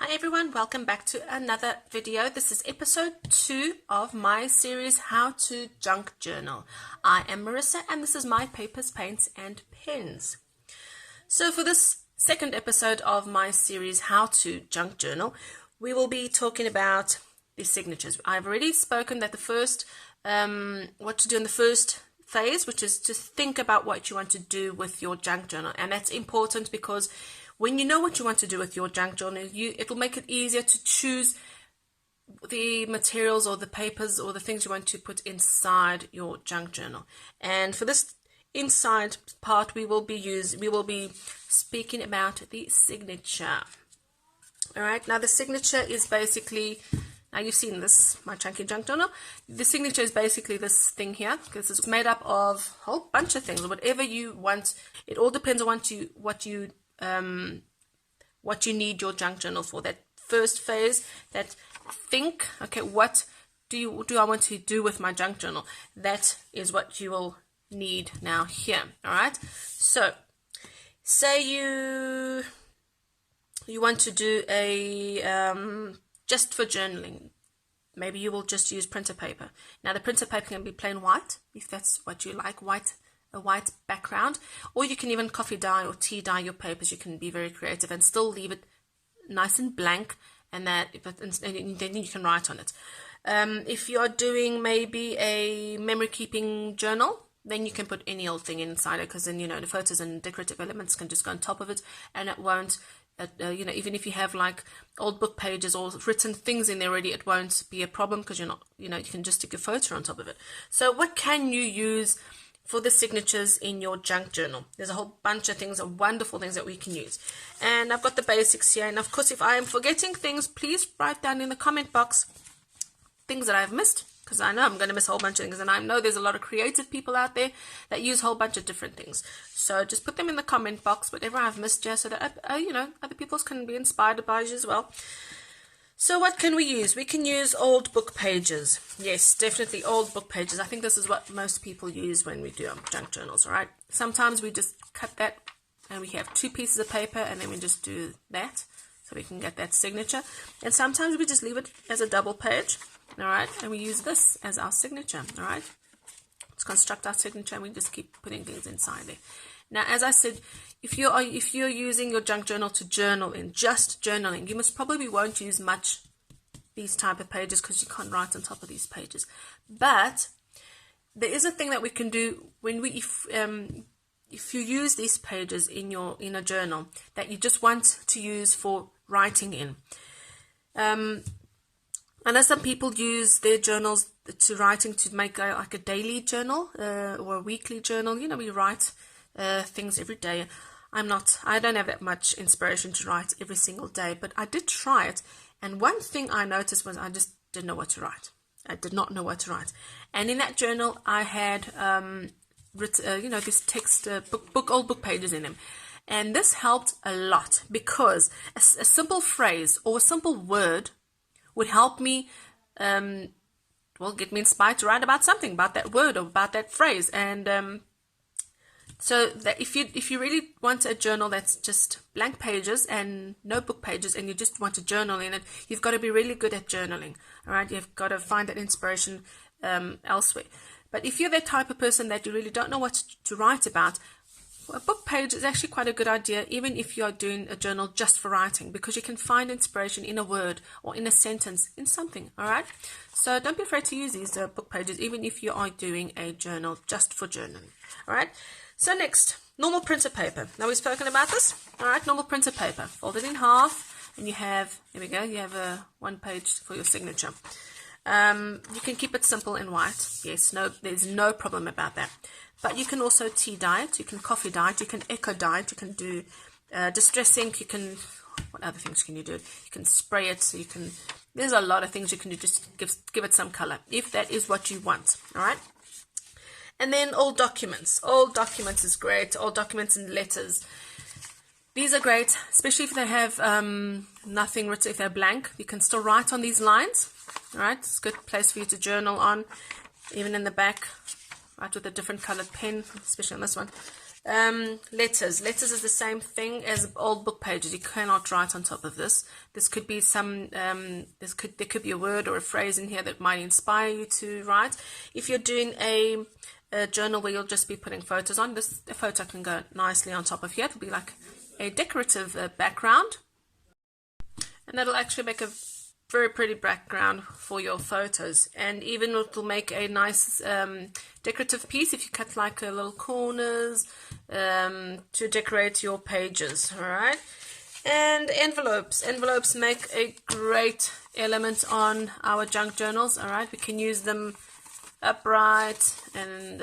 Hi everyone, welcome back to another video. This is episode 2 of my series How to Junk Journal. I am Marissa and this is my papers, paints and pens. So for this second episode of my series How to Junk Journal, we will be talking about the signatures. I've already spoken that the first, what to do in the first phase, which is to think about what you want to do with your junk journal. And that's important because when you know what you want to do with your junk journal, it will make it easier to choose the materials or the papers or the things you want to put inside your junk journal. And for this inside part, we will be speaking about the signature. All right. Now the signature is basically, now you've seen this, my chunky junk journal. The signature is basically this thing here, because it's made up of a whole bunch of things, whatever you want. It all depends on what you need your junk journal for. That first phase, that think, okay, what do I want to do with my junk journal? That is what you will need now here. All right. So, say you want to do a just for journaling. Maybe you will just use printer paper. Now the printer paper can be plain white if that's what you like, a white background, or you can even coffee dye or tea dye your papers. You can be very creative and still leave it nice and blank, and then you can write on it. If you are doing maybe a memory keeping journal, then you can put any old thing inside it, because then the photos and decorative elements can just go on top of it, and it won't even if you have like old book pages or written things in there already, it won't be a problem, because you're not, you can just stick your photo on top of it. So what can you use for the signatures in your junk journal? There's a whole bunch of things, wonderful things that we can use. And I've got the basics here. And of course, if I am forgetting things, please write down in the comment box things that I've missed, because I know I'm going to miss a whole bunch of things. And I know there's a lot of creative people out there that use a whole bunch of different things. So just put them in the comment box, whatever I've missed, so that, other people can be inspired by you as well. So what can we use? We can use old book pages. Yes, definitely old book pages. I think this is what most people use when we do our junk journals, all right? Sometimes we just cut that and we have 2 pieces of paper, and then we just do that so we can get that signature. And sometimes we just leave it as a double page, all right? And we use this as our signature, all right? Let's construct our signature, and we just keep putting things inside there. Now, as I said, if you're using your junk journal to journal in, just journaling, you probably won't use much these type of pages, because you can't write on top of these pages. But there is a thing that we can do when if you use these pages in a journal that you just want to use for writing in. I know some people use their journals to writing to make like a daily journal or a weekly journal. We write things every day. I don't have that much inspiration to write every single day, but I did try it, and one thing I noticed was I just didn't know what to write. I did not know what to write. And in that journal I had written this text old book pages in them, and this helped a lot, because a simple phrase or a simple word would help me get me inspired to write about something, about that word or about that phrase. And so that if you really want a journal that's just blank pages and no book pages, and you just want to journal in it, you've got to be really good at journaling. All right, you've got to find that inspiration elsewhere. But if you're that type of person that you really don't know what to write about, a book page is actually quite a good idea, even if you're doing a journal just for writing, because you can find inspiration in a word or in a sentence, in something. All right, so don't be afraid to use these book pages, even if you are doing a journal just for journaling. All right. So next, normal printer paper. Now we've spoken about this. All right, normal printer paper. Fold it in half, and you have, here we go, you have a 1 page for your signature. You can keep it simple and white. Yes, there's no problem about that. But you can also tea dye it, you can coffee dye it, you can echo dye it, you can do distress ink, you can, what other things can you do? You can spray it, so there's a lot of things you can do, just give it some color, if that is what you want. All right. And then old documents. Old documents is great. Old documents and letters. These are great, especially if they have nothing written, if they're blank. You can still write on these lines. All right, it's a good place for you to journal on, even in the back. Write with a different colored pen, especially on this one. Letters is the same thing as old book pages. You cannot write on top of this. This could be some there could be a word or a phrase in here that might inspire you to write. If you're doing a journal where you'll just be putting photos on, a photo can go nicely on top of here. It'll be like a decorative background, and that'll actually make a very pretty background for your photos, and even it will make a nice decorative piece if you cut like little corners to decorate your pages. All right. And envelopes make a great element on our junk journals. All right, we can use them upright and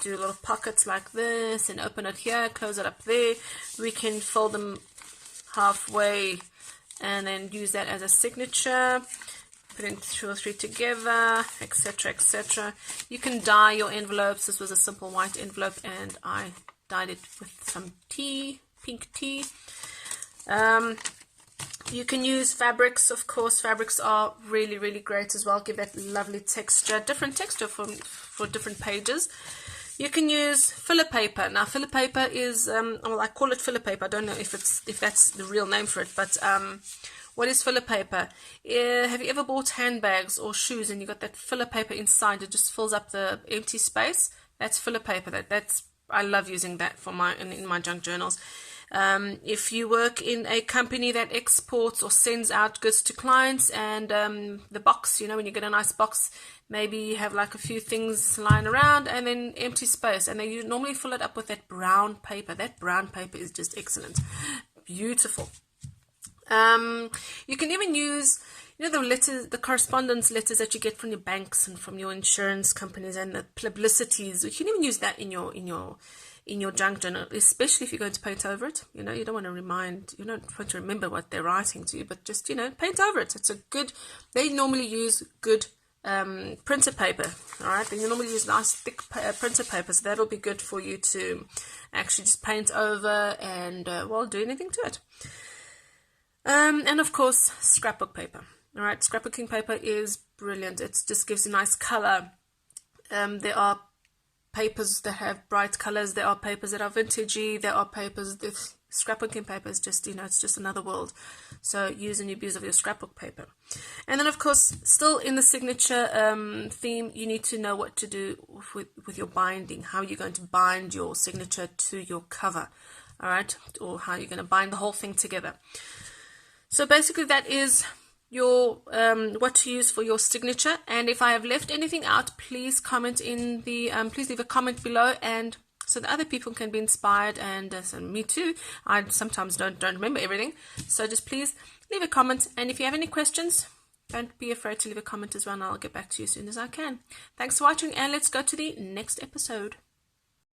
do little pockets like this, and open it here, close it up there. We can fold them halfway and then use that as a signature, putting 2 or 3 together, etc., etc. You can dye your envelopes. This was a simple white envelope, and I dyed it with some tea, pink tea. You can use fabrics, of course. Fabrics are really, really great as well. Give that lovely texture, different texture for different pages. You can use filler paper. Now, filler paper is, well, I call it filler paper. I don't know if that's the real name for it, but what is filler paper? Have you ever bought handbags or shoes and you got that filler paper inside? It just fills up the empty space. That's filler paper. I love using that for in my junk journals. If you work in a company that exports or sends out goods to clients, and the box, you know, when you get a nice box, maybe you have like a few things lying around and then empty space, and then you normally fill it up with that brown paper. That brown paper is just excellent, beautiful. You can even use, you know, the letters, the correspondence letters that you get from your banks and from your insurance companies, and the publicities. You can even use that in your junk journal, especially if you're going to paint over it. You know, you don't want to remember what they're writing to you, but just, you know, paint over it. It's a good, they normally use good printer paper. All right, then you normally use nice thick printer paper, so that'll be good for you to actually just paint over and well, do anything to it. And of course, scrapbook paper. All right, scrapbooking paper is brilliant. It just gives a nice color. There are papers that have bright colors. There are papers that are vintagey. There are papers. Scrapbooking paper is just, you know, it's just another world. So use and abuse of your scrapbook paper. And then, of course, still in the signature theme, you need to know what to do with your binding. How you're going to bind your signature to your cover. All right, or how you're going to bind the whole thing together. So basically, that is your what to use for your signature. And if I have left anything out, please comment in the please leave a comment below, and so that other people can be inspired, and so me too. I sometimes don't remember everything, so just please leave a comment. And if you have any questions, don't be afraid to leave a comment as well, and I'll get back to you as soon as I can. Thanks for watching, and let's go to the next episode.